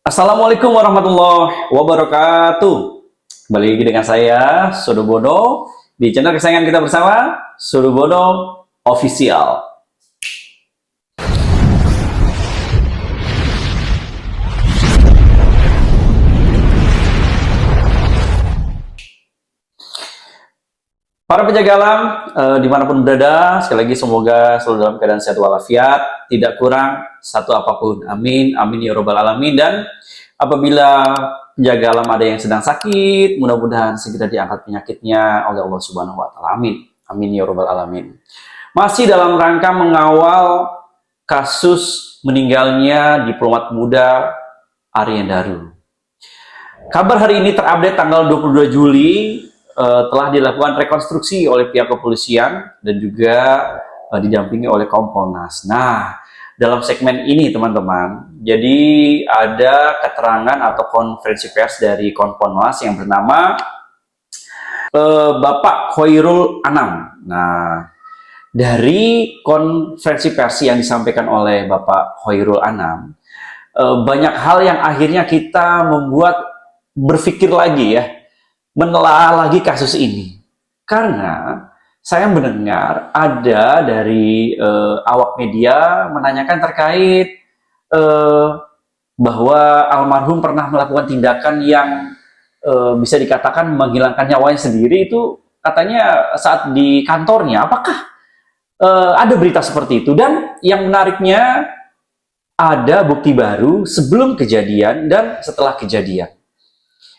Assalamualaikum warahmatullahi wabarakatuh. Kembali lagi dengan saya, Sudobono, di channel kesayangan kita bersama, Sudobono Official. Para penjaga alam, dimanapun berada, sekali lagi semoga selalu dalam keadaan sehat walafiat, tidak kurang satu apapun. Amin, amin ya robbal alamin. Dan apabila penjaga alam ada yang sedang sakit, mudah-mudahan segera diangkat penyakitnya oleh Allah Subhanahu wa Ta'ala. Amin, amin ya robbal alamin. Masih dalam rangka mengawal kasus meninggalnya diplomat muda Aryan Daru. Kabar hari ini terupdate tanggal 22 Juli. Telah dilakukan rekonstruksi oleh pihak kepolisian dan juga didampingi oleh Kompolnas. Nah, dalam segmen ini teman-teman, jadi ada keterangan atau konferensi pers dari Kompolnas yang bernama Bapak Khoirul Anam. Nah, dari konferensi pers yang disampaikan oleh Bapak Khoirul Anam, banyak hal yang akhirnya kita membuat berpikir lagi ya, menelaah lagi kasus ini, karena saya mendengar ada dari awak media menanyakan terkait bahwa almarhum pernah melakukan tindakan yang bisa dikatakan menghilangkan nyawanya sendiri, itu katanya saat di kantornya. Apakah ada berita seperti itu? Dan yang menariknya, ada bukti baru sebelum kejadian dan setelah kejadian.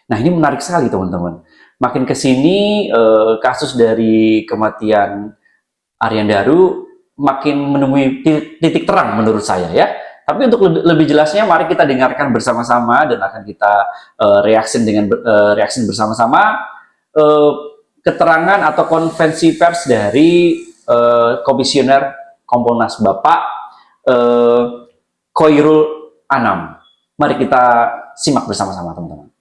Nah, ini menarik sekali teman-teman. Makin kesini kasus dari kematian Aryan Daru makin menemui titik terang menurut saya ya. Tapi untuk lebih jelasnya, mari kita dengarkan bersama-sama dan akan kita reaksi bersama-sama keterangan atau konferensi pers dari Komisioner Kompolnas Bapak Khoirul Anam. Mari kita simak bersama-sama teman-teman.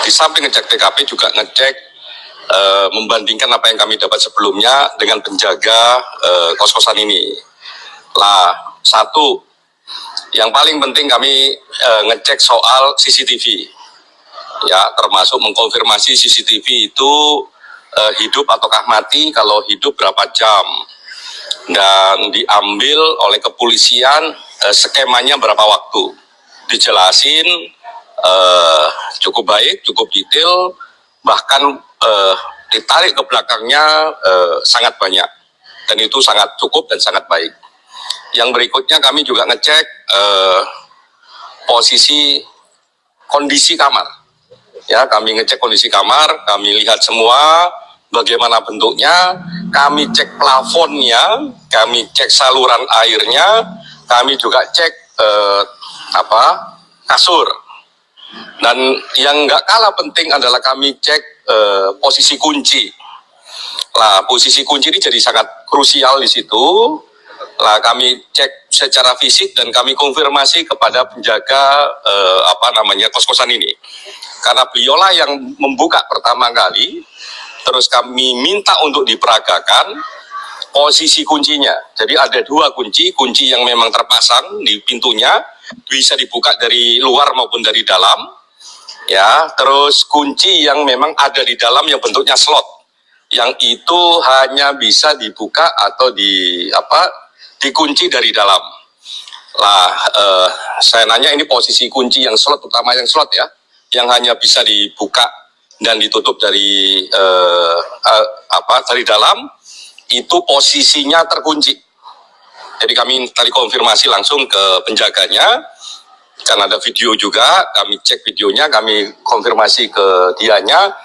Di samping ngecek TKP juga ngecek membandingkan apa yang kami dapat sebelumnya dengan penjaga kos-kosan ini. Lah, satu, yang paling penting kami ngecek soal CCTV. Ya, termasuk mengkonfirmasi CCTV itu hidup ataukah mati, kalau hidup berapa jam. Dan diambil oleh kepolisian skemanya berapa waktu. Dijelasin cukup baik, cukup detail, bahkan ditarik ke belakangnya sangat banyak, dan itu sangat cukup dan sangat baik. Yang berikutnya kami juga ngecek kondisi kamar. Ya, kami ngecek kondisi kamar, kami lihat semua bagaimana bentuknya, kami cek plafonnya, kami cek saluran airnya, kami juga cek kasur. Dan yang nggak kalah penting adalah kami cek posisi kunci. Lah, posisi kunci ini jadi sangat krusial di situ. Lah, kami cek secara fisik dan kami konfirmasi kepada penjaga kos-kosan ini. Karena beliaulah yang membuka pertama kali, terus kami minta untuk diperagakan posisi kuncinya. Jadi ada dua kunci yang memang terpasang di pintunya, bisa dibuka dari luar maupun dari dalam, ya. Terus kunci yang memang ada di dalam yang bentuknya slot, yang itu hanya bisa dibuka atau dikunci dari dalam. Lah, saya nanya, ini posisi kunci yang slot, utama yang slot ya, yang hanya bisa dibuka dan ditutup dari dari dalam, itu posisinya terkunci. Jadi kami tadi konfirmasi langsung ke penjaganya, karena ada video juga, kami cek videonya, kami konfirmasi ke dianya,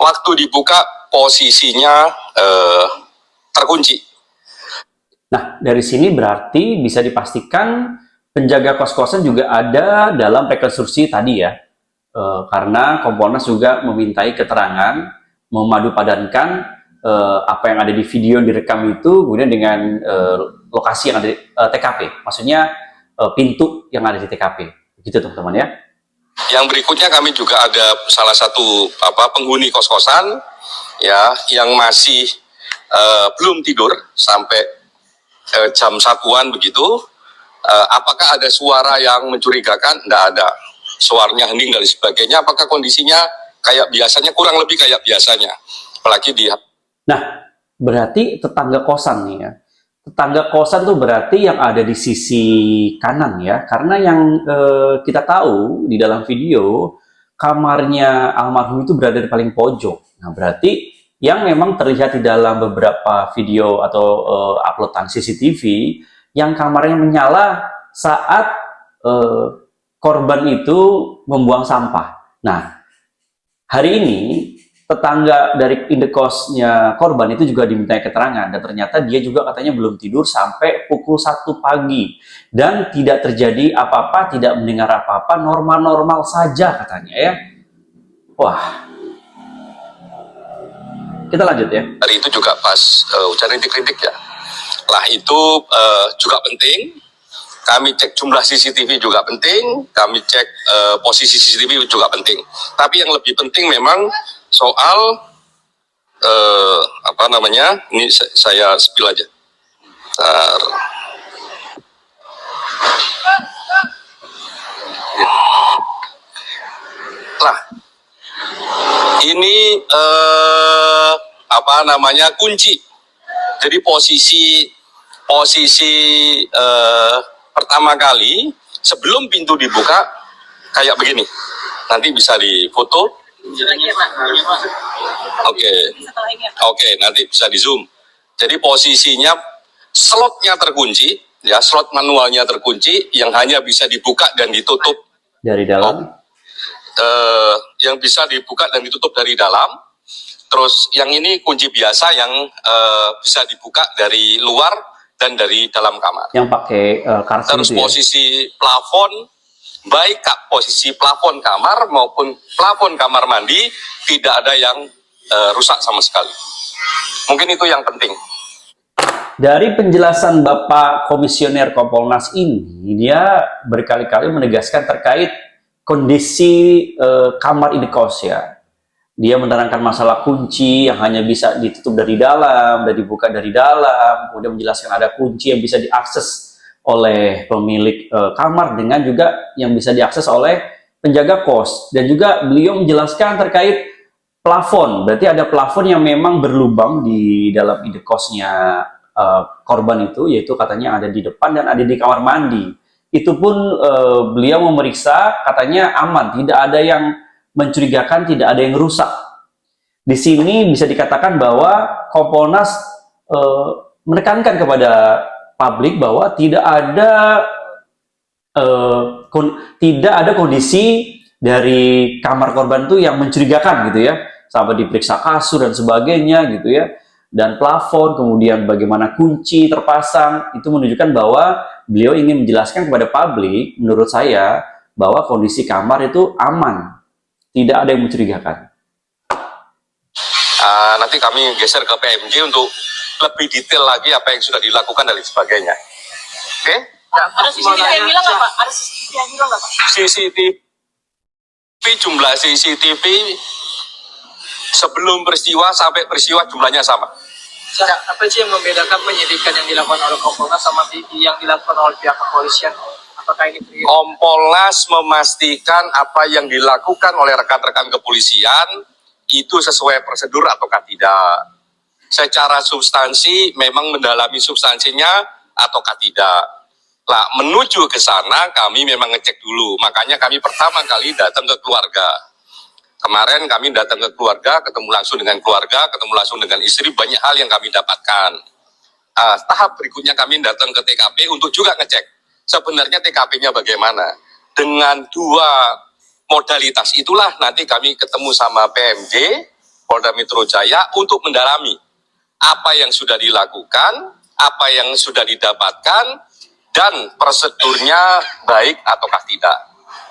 waktu dibuka posisinya terkunci. Nah, dari sini berarti bisa dipastikan penjaga kos-kosan juga ada dalam rekonstruksi tadi ya, karena Kompolnas juga memintai keterangan, memadupadankan apa yang ada di video yang direkam itu kemudian dengan lokasi yang ada di TKP, maksudnya pintu yang ada di TKP, gitu teman-teman ya. Yang berikutnya kami juga ada salah satu penghuni kos-kosan ya yang masih belum tidur sampai jam 1-an begitu. Apakah ada suara yang mencurigakan? Tidak ada. Suaranya hening dan sebagainya. Apakah kondisinya kayak biasanya? Kurang lebih kayak biasanya. Apalagi dia. Nah, berarti tetangga kosan nih ya. Tetangga kosan tuh berarti yang ada di sisi kanan ya. Karena yang kita tahu di dalam video, kamarnya almarhum itu berada di paling pojok. Nah, berarti yang memang terlihat di dalam beberapa video atau uploadan CCTV, yang kamarnya menyala saat korban itu membuang sampah. Nah, hari ini tetangga dari indekosnya korban itu juga diminta keterangan, dan ternyata dia juga katanya belum tidur sampai pukul 1 pagi dan tidak terjadi apa-apa, tidak mendengar apa-apa, normal-normal saja katanya ya. Wah, kita lanjut ya. Hari itu juga pas hujan rintik-rintik ya. Lah itu juga penting. Kami cek jumlah CCTV juga penting. Kami cek posisi CCTV juga penting. Tapi yang lebih penting memang soal ini saya spill aja. Lah ini kunci. Jadi posisi pertama kali sebelum pintu dibuka kayak begini. Nanti bisa difoto. Oke, nanti bisa di zoom. Jadi posisinya slotnya terkunci, ya slot manualnya terkunci, yang hanya bisa dibuka dan ditutup dari dalam. Yang bisa dibuka dan ditutup dari dalam. Terus yang ini kunci biasa yang bisa dibuka dari luar dan dari dalam kamar. Yang pakai kartu. Terus itu posisi plafon, baik posisi plafon kamar maupun plafon kamar mandi tidak ada yang rusak sama sekali. Mungkin itu yang penting. Dari penjelasan Bapak Komisioner Kompolnas ini, dia berkali-kali menegaskan terkait kondisi kamar indekos ya. Dia menerangkan masalah kunci yang hanya bisa ditutup dari dalam dan dibuka dari dalam. Kemudian menjelaskan ada kunci yang bisa diakses oleh pemilik kamar dengan juga yang bisa diakses oleh penjaga kos. Dan juga beliau menjelaskan terkait plafon. Berarti ada plafon yang memang berlubang di dalam indekosnya korban itu, yaitu katanya ada di depan dan ada di kamar mandi. Itu pun beliau memeriksa, katanya aman, tidak ada yang mencurigakan, tidak ada yang rusak. Di sini bisa dikatakan bahwa Kompolnas menekankan kepada publik bahwa tidak ada kondisi dari kamar korban itu yang mencurigakan gitu ya, sampai diperiksa kasur dan sebagainya gitu ya, dan plafon, kemudian bagaimana kunci terpasang, itu menunjukkan bahwa beliau ingin menjelaskan kepada publik, menurut saya, bahwa kondisi kamar itu aman. Tidak ada yang mencurigakan. Nanti kami geser ke PMJ untuk lebih detail lagi apa yang sudah dilakukan dan sebagainya. Oke? Ada CCTV yang bilang nggak Pak? Ada CCTV yang bilang nggak Pak? Jumlah CCTV sebelum peristiwa sampai peristiwa jumlahnya sama. Apa sih yang membedakan penyidikan yang dilakukan oleh Kompolnas sama yang dilakukan oleh pihak kepolisian? Apakah ini Kompolnas memastikan apa yang dilakukan oleh rekan-rekan kepolisian itu sesuai prosedur ataukah tidak. Secara substansi memang mendalami substansinya ataukah tidak. Nah, menuju ke sana kami memang ngecek dulu. Makanya kami pertama kali datang ke keluarga. Kemarin kami datang ke keluarga, ketemu langsung dengan keluarga, ketemu langsung dengan istri, banyak hal yang kami dapatkan. Tahap berikutnya kami datang ke TKP untuk juga ngecek sebenarnya TKP-nya bagaimana. Dengan dua modalitas itulah nanti kami ketemu sama PMJ, Polda Metro Jaya, untuk mendalami apa yang sudah dilakukan, apa yang sudah didapatkan, dan prosedurnya baik ataukah tidak.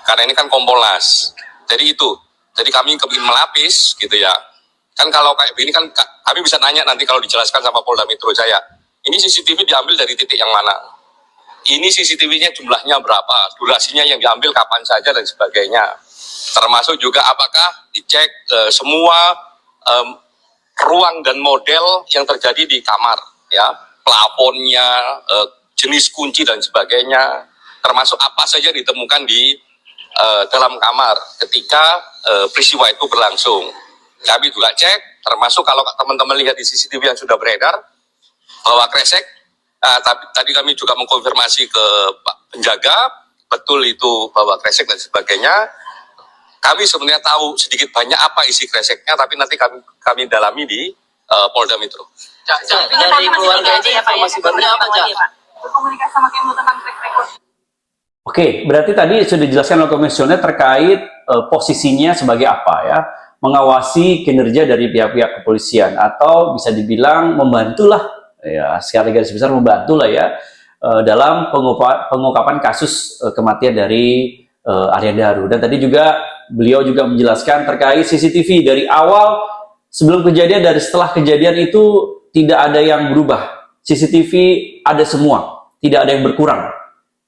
Karena ini kan Kompolnas. Jadi itu. Jadi kami ingin melapis gitu ya. Kan kalau kayak begini kan kami bisa nanya nanti kalau dijelaskan sama Polda Metro Jaya. Ini CCTV diambil dari titik yang mana? ini CCTV-nya jumlahnya berapa, durasinya yang diambil kapan saja dan sebagainya. Termasuk juga apakah dicek semua ruang dan model yang terjadi di kamar, ya, plafonnya, jenis kunci dan sebagainya, termasuk apa saja ditemukan di dalam kamar ketika peristiwa itu berlangsung. Kami juga cek, termasuk kalau teman-teman lihat di CCTV yang sudah beredar bahwa kresek, tadi kami juga mengkonfirmasi ke Pak Penjaga, betul itu bahwa kresek dan sebagainya. Kami sebenarnya tahu sedikit banyak apa isi kreseknya, tapi nanti kami dalami di Polda Metro. Dari keluarga ini masih baru apa aja? Berkomunikasi sama Kemlu tentang track record. Oke, berarti tadi sudah dijelaskan oleh komisioner terkait posisinya sebagai apa ya, mengawasi kinerja dari pihak-pihak kepolisian atau bisa dibilang membantulah ya, sekali garis besar membantulah ya dalam pengungkapan kasus kematian dari Arya Daru. Dan tadi juga beliau juga menjelaskan terkait CCTV dari awal sebelum kejadian dan setelah kejadian itu tidak ada yang berubah. CCTV ada semua, tidak ada yang berkurang.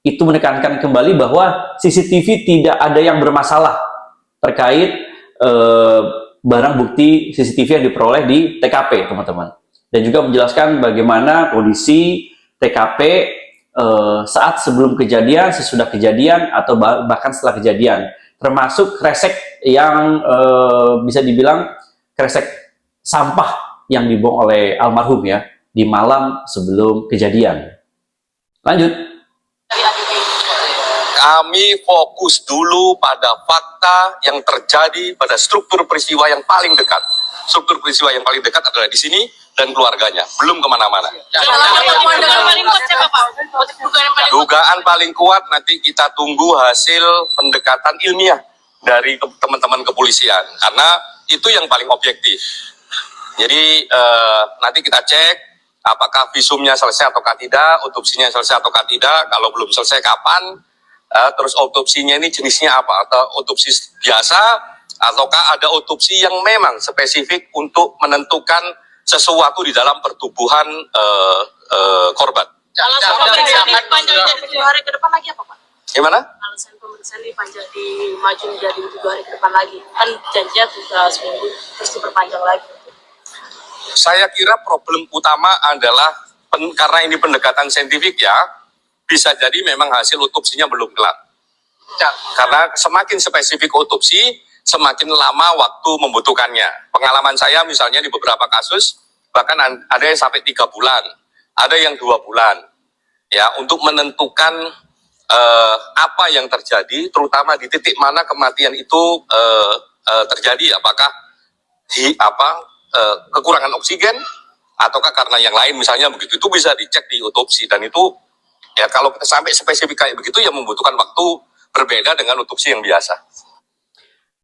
Itu menekankan kembali bahwa CCTV tidak ada yang bermasalah terkait barang bukti CCTV yang diperoleh di TKP, teman-teman. Dan juga menjelaskan bagaimana kondisi TKP saat sebelum kejadian, sesudah kejadian, atau bahkan setelah kejadian. Termasuk kresek yang bisa dibilang kresek sampah yang dibuang oleh almarhum ya, di malam sebelum kejadian. Lanjut. Kami fokus dulu pada fakta yang terjadi pada struktur peristiwa yang paling dekat. Struktur peristiwa yang paling dekat adalah di sini dan keluarganya, belum kemana-mana. Dugaan paling kuat nanti kita tunggu hasil pendekatan ilmiah dari teman-teman kepolisian, karena itu yang paling objektif. Jadi nanti kita cek apakah visumnya selesai ataukah tidak, otopsinya selesai ataukah tidak, kalau belum selesai kapan, terus otopsinya ini jenisnya apa, atau otopsi biasa, ataukah ada otopsi yang memang spesifik untuk menentukan sesuatu di dalam pertubuhan korban. Alasan pemeriksaan dipanjang jadi 7 hari ke depan lagi apa, Pak? Gimana? Alasan pemeriksaan dipanjang dimaju jadi 7 hari ke depan lagi. Kan janjinya sudah seminggu terus diperpanjang lagi. Saya kira problem utama adalah karena ini pendekatan saintifik ya, bisa jadi memang hasil otopsinya belum kelar. Karena semakin spesifik otopsi, semakin lama waktu membutuhkannya. Pengalaman saya misalnya di beberapa kasus, bahkan ada yang sampai 3 bulan, ada yang 2 bulan. Ya, untuk menentukan apa yang terjadi, terutama di titik mana kematian itu terjadi, apakah kekurangan oksigen, ataukah karena yang lain misalnya begitu, itu bisa dicek di otopsi. Dan itu ya kalau kita sampai spesifik kayak begitu ya membutuhkan waktu berbeda dengan otopsi yang biasa.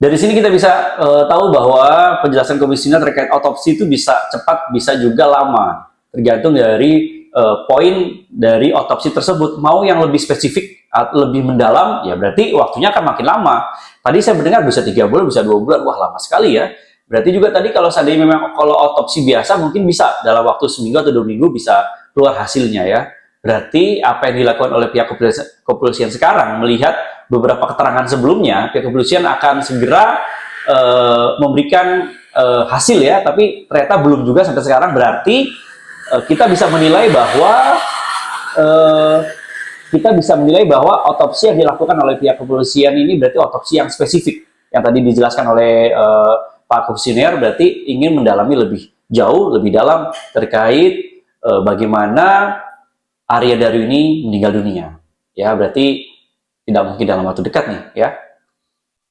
Dari sini kita bisa tahu bahwa penjelasan komisioner terkait otopsi itu bisa cepat, bisa juga lama, tergantung dari poin dari otopsi tersebut. Mau yang lebih spesifik atau lebih mendalam, ya berarti waktunya akan makin lama. Tadi saya mendengar bisa 3 bulan, bisa 2 bulan, wah lama sekali ya. Berarti juga tadi kalau seandainya memang kalau otopsi biasa mungkin bisa dalam waktu seminggu atau 2 minggu bisa keluar hasilnya ya. Berarti apa yang dilakukan oleh pihak kepolisian sekarang melihat beberapa keterangan sebelumnya, pihak kepolisian akan segera memberikan hasil ya, tapi ternyata belum juga sampai sekarang. Berarti kita bisa menilai bahwa otopsi yang dilakukan oleh pihak kepolisian ini berarti otopsi yang spesifik yang tadi dijelaskan oleh Pak Komisioner, berarti ingin mendalami lebih jauh, lebih dalam terkait bagaimana Arya Daru ini meninggal dunia. Ya, berarti tidak mungkin dalam waktu dekat nih, ya.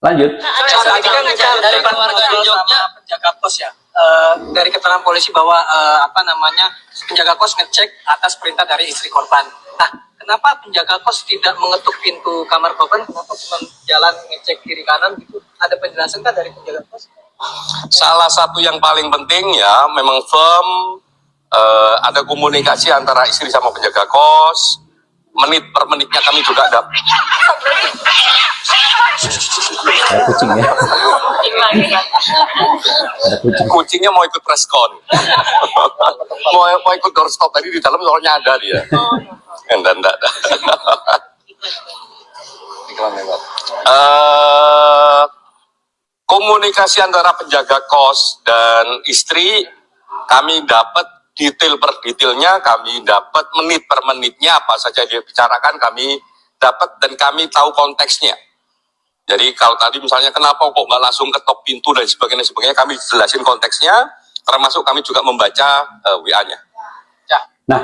Lanjut. Tadi kan dari keluarga Jogja penjaga kos ya. Dari keterangan polisi bahwa penjaga kos ngecek atas perintah dari istri korban. Nah, kenapa penjaga kos tidak mengetuk pintu kamar korban? Kenapa cuma jalan ngecek kiri kanan gitu? Ada penjelasan kan dari penjaga kos? Salah satu yang paling penting ya, memang firm ada komunikasi antara istri sama penjaga kos. Menit per menitnya kami juga ada. Ada kucing ya. Ada kucing. Kucingnya mau ikut preskon. mau ikut doorstop tadi di dalam soalnya ada dia. Enggak. Komunikasi antara penjaga kos dan istri kami dapat detail per detailnya, kami dapat menit per menitnya apa saja dia bicarakan kami dapat dan kami tahu konteksnya. Jadi kalau tadi misalnya kenapa kok nggak langsung ketok pintu dan sebagainya kami jelasin konteksnya, termasuk kami juga membaca WA-nya. Ya. Nah,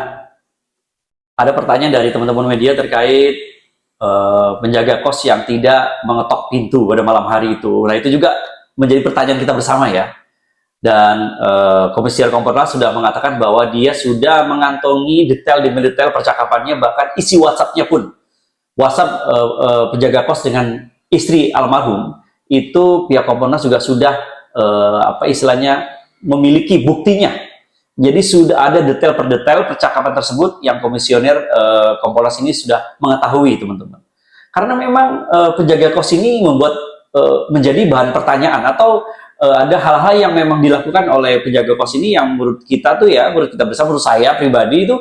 ada pertanyaan dari teman-teman media terkait penjaga kos yang tidak mengetok pintu pada malam hari itu. Nah, itu juga menjadi pertanyaan kita bersama ya. Dan Komisial Kompolnas sudah mengatakan bahwa dia sudah mengantongi detail demi detail percakapannya, bahkan isi WhatsApp-nya pun. WhatsApp penjaga kos dengan istri almarhum itu pihak Kompolnas juga sudah istilahnya memiliki buktinya. Jadi sudah ada detail per detail percakapan tersebut yang komisioner Kompolnas ini sudah mengetahui, teman-teman. Karena memang penjaga kos ini membuat menjadi bahan pertanyaan atau ada hal-hal yang memang dilakukan oleh penjaga kos ini yang menurut kita tuh ya, menurut kita bersama, menurut saya pribadi itu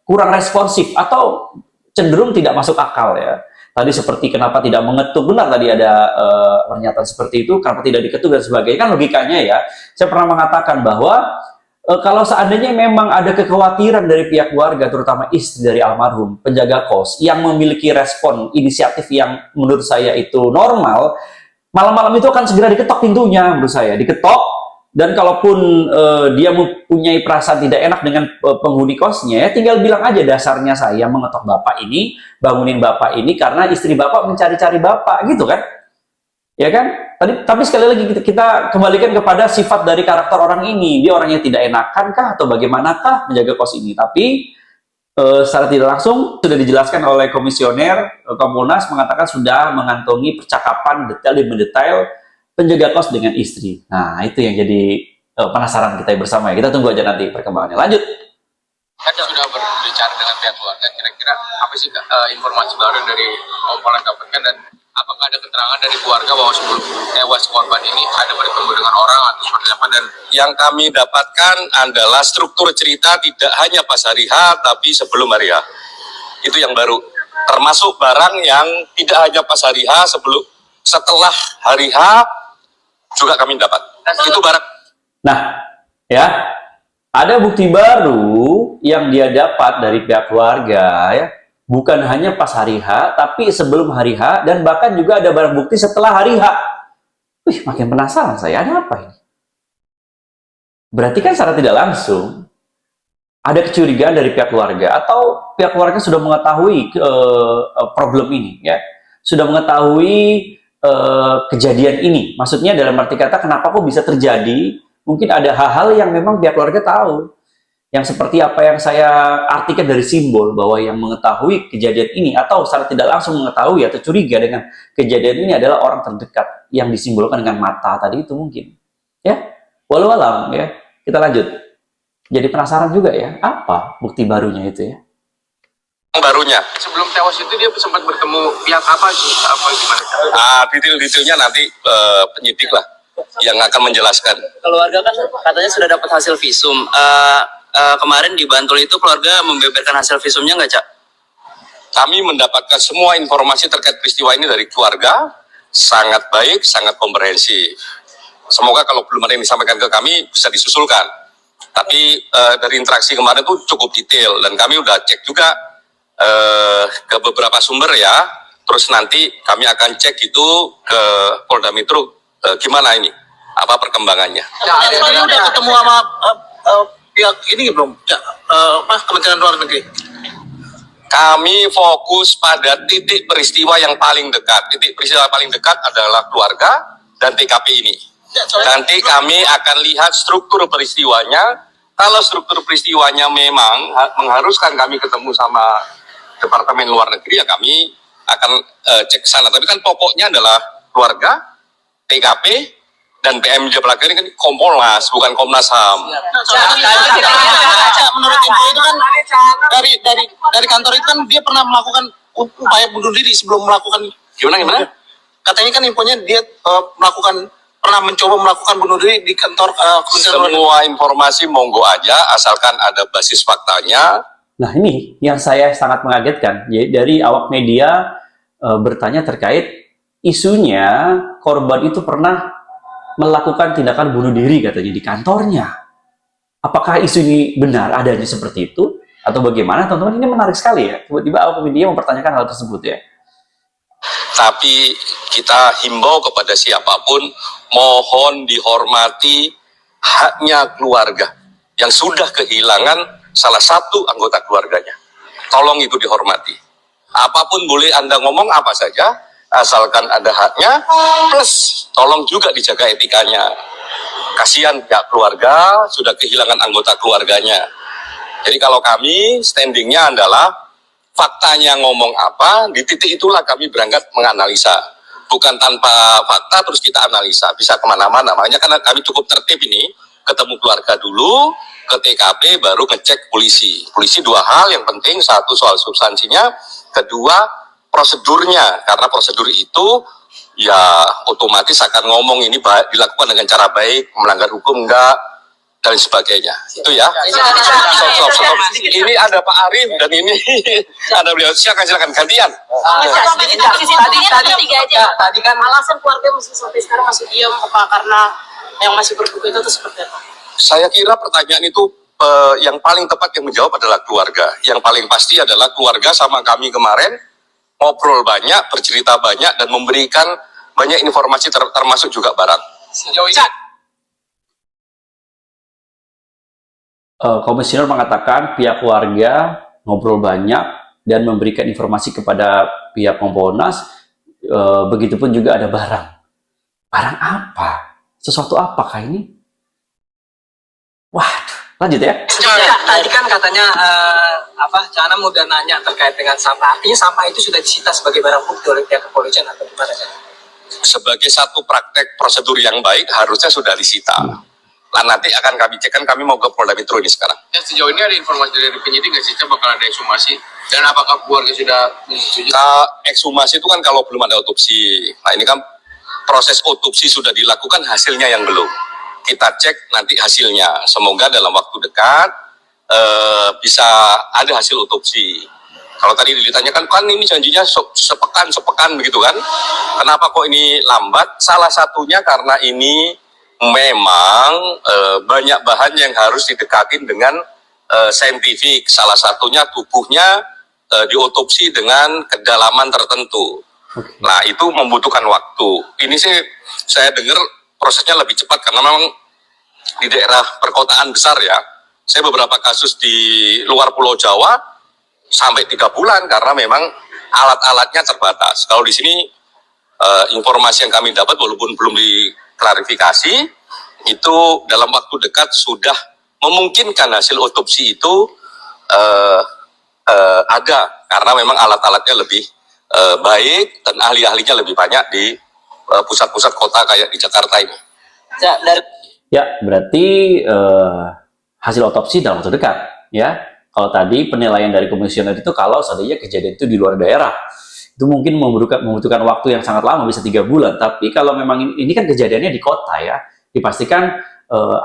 kurang responsif atau cenderung tidak masuk akal ya. Tadi seperti kenapa tidak mengetuk, benar tadi ada pernyataan seperti itu, kenapa tidak diketuk dan sebagainya, kan logikanya ya. Saya pernah mengatakan bahwa kalau seandainya memang ada kekhawatiran dari pihak keluarga, terutama istri dari almarhum, penjaga kos, yang memiliki respon inisiatif yang menurut saya itu normal, malam-malam itu akan segera diketok pintunya, menurut saya, diketok. Dan kalaupun dia mempunyai perasaan tidak enak dengan penghuni kosnya, ya tinggal bilang aja dasarnya saya mengetok bapak ini, bangunin bapak ini karena istri bapak mencari-cari bapak, gitu kan? Ya kan? Tapi sekali lagi kita kembalikan kepada sifat dari karakter orang ini. Dia orangnya tidak enakan kah atau bagaimanakah menjaga kos ini? Tapi secara tidak langsung sudah dijelaskan oleh komisioner Kompolnas mengatakan sudah mengantongi percakapan detail demi detail penjaga kos dengan istri. Nah, itu yang jadi penasaran kita bersama ya. Kita tunggu aja nanti perkembangannya. Lanjut. Kan sudah berbicara dengan pihak keluarga, kira-kira apa sih informasi baru dari Kompolnas dapatkan dan apakah ada keterangan dari keluarga bahwa sebelum tewas korban ini ada bertemu dengan orang atau seperti apa? Dan Yang kami dapatkan adalah struktur cerita tidak hanya pas hari H, tapi sebelum hari H. Itu yang baru. Termasuk barang yang tidak hanya pas hari H, setelah hari H juga kami dapat. Itu barang. Nah, ya, ada bukti baru yang dia dapat dari pihak keluarga, ya, bukan hanya pas hari H, tapi sebelum hari H, dan bahkan juga ada barang bukti setelah hari H. Wih, makin penasaran saya, ada apa ini? Berarti kan secara tidak langsung ada kecurigaan dari pihak keluarga, atau pihak keluarga sudah mengetahui problem ini, ya, sudah mengetahui kejadian ini. Maksudnya dalam arti kata kenapa kok bisa terjadi? Mungkin ada hal-hal yang memang pihak keluarga tahu. Yang seperti apa yang saya artikan dari simbol bahwa yang mengetahui kejadian ini atau secara tidak langsung mengetahui atau curiga dengan kejadian ini adalah orang terdekat yang disimbolkan dengan mata tadi itu mungkin. Ya, walau alam ya. Kita lanjut. Jadi penasaran juga ya, apa bukti barunya itu ya? Barunya. sebelum tewas itu dia sempat bertemu pihak apa sih? Apa gimana? Detail-detailnya nanti penyidik lah yang akan menjelaskan. Keluarga kan katanya sudah dapat hasil visum. Kemarin di Bantul itu keluarga membeberkan hasil visumnya nggak, Cak? Kami mendapatkan semua informasi terkait peristiwa ini dari keluarga, sangat baik, sangat komprehensif. Semoga kalau belum ada yang disampaikan ke kami bisa disusulkan. Tapi dari interaksi kemarin itu cukup detail dan kami udah cek juga ke beberapa sumber ya. Terus nanti kami akan cek itu ke Polda Metro gimana ini, apa perkembangannya. Soalnya udah ketemu sama pihak ini belum? Kementerian Luar Negeri. Kami fokus pada titik peristiwa yang paling dekat. Titik peristiwa paling dekat adalah keluarga dan TKP ini. Nanti kami akan lihat struktur peristiwanya. Kalau struktur peristiwanya memang mengharuskan kami ketemu sama Departemen Luar Negeri, ya kami akan cek ke sana. Tapi kan pokoknya adalah keluarga, TKP, dan PMJ Pelagari ini kan Kompolnas, bukan Komnas HAM. Menurut info itu kan dari kantor itu kan dia pernah melakukan upaya bunuh diri sebelum melakukan. Gimana? Katanya kan infonya dia pernah mencoba melakukan bunuh diri di kantor Kementerian Luar Negeri. Semua informasi monggo aja, asalkan ada basis faktanya, Nah, ini yang saya sangat mengagetkan. Jadi, dari awak media bertanya terkait isunya korban itu pernah melakukan tindakan bunuh diri katanya di kantornya. Apakah isu ini benar adanya seperti itu? Atau bagaimana, teman-teman? Ini menarik sekali ya. Tiba-tiba awak media mempertanyakan hal tersebut ya. Tapi kita himbau kepada siapapun, mohon dihormati haknya keluarga yang sudah kehilangan salah satu anggota keluarganya. Tolong itu dihormati. Apapun boleh Anda ngomong apa saja, asalkan ada haknya, plus tolong juga dijaga etikanya. Kasihan pihak keluarga sudah kehilangan anggota keluarganya. Jadi kalau kami standingnya adalah faktanya ngomong apa, di titik itulah kami berangkat menganalisa. Bukan tanpa fakta terus kita analisa, bisa kemana-mana. Makanya karena kami cukup tertib ini, ketemu keluarga dulu, ke TKP baru ngecek polisi. Polisi dua hal yang penting, satu soal substansinya, kedua prosedurnya. Karena prosedur itu ya otomatis akan ngomong ini dilakukan dengan cara baik, melanggar hukum enggak, dan sebagainya. Itu ya. Stop. Ini ada Pak Arif dan ini ada beliau. Silakan gantian. Tadi kan alasan keluarga masih sampai sekarang masih diam apa karena yang masih berduka itu seperti apa? Saya kira pertanyaan itu yang paling tepat yang menjawab adalah keluarga. Yang paling pasti adalah keluarga sama kami kemarin ngobrol banyak, bercerita banyak, dan memberikan banyak informasi termasuk juga barang. Sejauh ini Komisioner mengatakan pihak keluarga ngobrol banyak dan memberikan informasi kepada pihak Kompolnas, begitupun juga ada barang. Barang apa? Sesuatu apakah ini? Wah, lanjut ya. Tadi kan katanya Cana udah nanya terkait dengan sampah. Artinya sampah itu sudah disita sebagai barang bukti oleh pihak kepolisian atau gimana? Sebagai satu praktek prosedur yang baik harusnya sudah disita. Nah, nanti akan kami cek, kan kami mau ke Polda Metro ini sekarang. ya sejauh ini ada informasi dari penyidik nggak sih bakal ada ekshumasi dan apakah keluarga sudah menyetujui? Ekshumasi itu kan kalau belum ada otopsi. Nah, ini kan proses otopsi sudah dilakukan, hasilnya yang belum. Kita cek nanti hasilnya. Semoga dalam waktu dekat bisa ada hasil otopsi. Kalau tadi ditanyakan, kan ini janjinya sepekan begitu kan? Kenapa kok ini lambat? Salah satunya karena ini memang banyak bahan yang harus didekatin dengan saintifik. Salah satunya tubuhnya diotopsi dengan kedalaman tertentu. Nah, itu membutuhkan waktu. Ini sih saya dengar prosesnya lebih cepat karena memang di daerah perkotaan besar ya. Saya beberapa kasus di luar Pulau Jawa sampai 3 bulan karena memang alat-alatnya terbatas. Kalau di sini informasi yang kami dapat walaupun belum diklarifikasi, itu dalam waktu dekat sudah memungkinkan hasil otopsi itu ada karena memang alat-alatnya lebih baik dan ahli-ahlinya lebih banyak di pusat-pusat kota kayak di Jakarta ini. Ya, berarti hasil otopsi dalam waktu dekat, ya. Kalau tadi penilaian dari komisioner itu kalau seandainya kejadian itu di luar daerah, itu mungkin membutuhkan waktu yang sangat lama, bisa 3 bulan. Tapi kalau memang ini kan kejadiannya di kota ya, dipastikan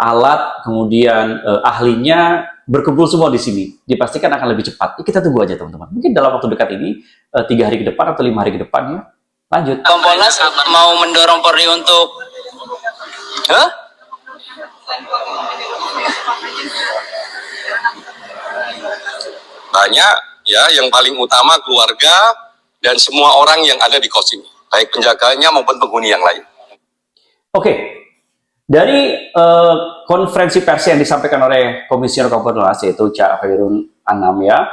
alat, kemudian ahlinya berkumpul semua di sini, dipastikan akan lebih cepat. Kita tunggu aja teman-teman. Mungkin dalam waktu dekat ini 3 hari ke depan atau 5 hari ke depan ya. Lanjut. Kompolnas mau mendorong Polri untuk banyak ya, yang paling utama keluarga dan semua orang yang ada di kos ini, baik penjaganya maupun penghuni yang lain. Oke, dari konferensi pers yang disampaikan oleh Komisioner Kompolnas yaitu Cak Khairul Anam ya,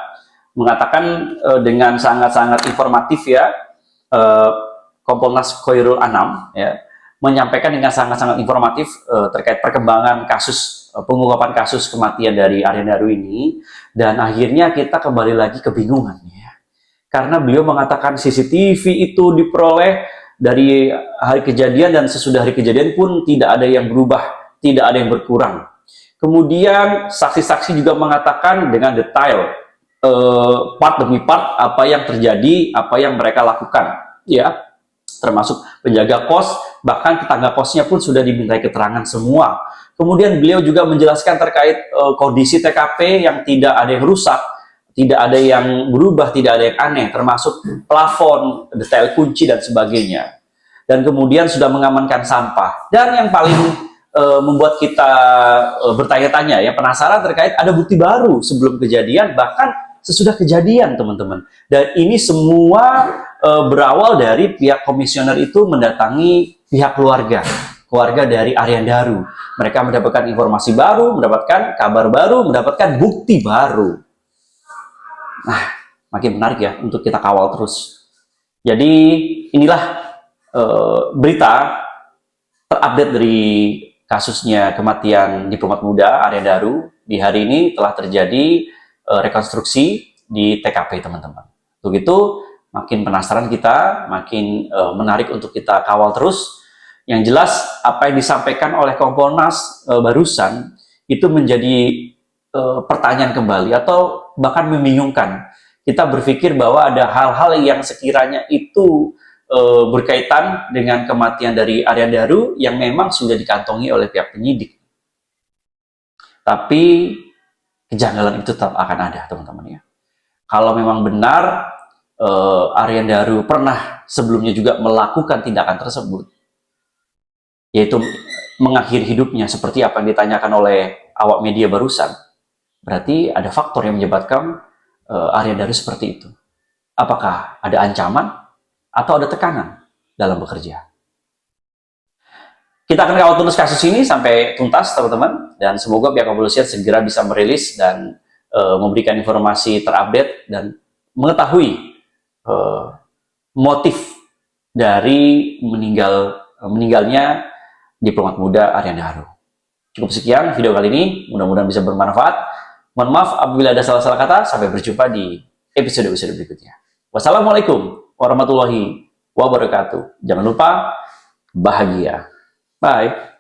mengatakan dengan sangat-sangat informatif ya, Kompolnas Khairul Anam ya, menyampaikan dengan sangat-sangat informatif terkait perkembangan kasus pengungkapan kasus kematian dari Aryan Daru ini, dan akhirnya kita kembali lagi kebingungan ya, karena beliau mengatakan CCTV itu diperoleh dari hari kejadian dan sesudah hari kejadian pun tidak ada yang berubah, tidak ada yang berkurang. Kemudian saksi-saksi juga mengatakan dengan detail part demi part apa yang terjadi, apa yang mereka lakukan ya, termasuk penjaga kos, bahkan tetangga kosnya pun sudah dimintai keterangan semua. Kemudian beliau juga menjelaskan terkait kondisi TKP yang tidak ada yang rusak, Tidak ada yang berubah, tidak ada yang aneh, termasuk plafon, detail kunci dan sebagainya. Dan kemudian sudah mengamankan sampah. Dan yang paling membuat kita bertanya-tanya, ya penasaran terkait ada bukti baru sebelum kejadian, bahkan sesudah kejadian, teman-teman. Dan ini semua berawal dari pihak komisioner itu mendatangi pihak keluarga dari Aryan Daru. Mereka mendapatkan informasi baru, mendapatkan kabar baru, mendapatkan bukti baru. Nah, makin menarik ya untuk kita kawal terus. Jadi inilah berita terupdate dari kasusnya kematian diplomat muda Aryan Daru. Di hari ini telah terjadi rekonstruksi di TKP, teman-teman. Untuk itu makin penasaran kita, makin menarik untuk kita kawal terus. Yang jelas apa yang disampaikan oleh Kompolnas barusan itu menjadi pertanyaan kembali atau bahkan membingungkan. Kita berpikir bahwa ada hal-hal yang sekiranya itu berkaitan dengan kematian dari Aryan Daru yang memang sudah dikantongi oleh pihak penyidik. Tapi kejanggalan itu tetap akan ada, teman-teman ya. Kalau memang benar Aryan Daru pernah sebelumnya juga melakukan tindakan tersebut, yaitu mengakhiri hidupnya seperti apa yang ditanyakan oleh awak media barusan, berarti ada faktor yang menyebabkan Aryan Daru seperti itu. Apakah ada ancaman atau ada tekanan dalam bekerja? Kita akan kawal terus kasus ini sampai tuntas, teman-teman, dan semoga pihak kepolisian segera bisa merilis dan memberikan informasi terupdate dan mengetahui motif dari meninggalnya diplomat muda Aryan Daru. Cukup sekian video kali ini, mudah-mudahan bisa bermanfaat. Mohon maaf apabila ada salah-salah kata. Sampai berjumpa di episode-episode berikutnya. Wassalamualaikum warahmatullahi wabarakatuh. Jangan lupa bahagia. Bye.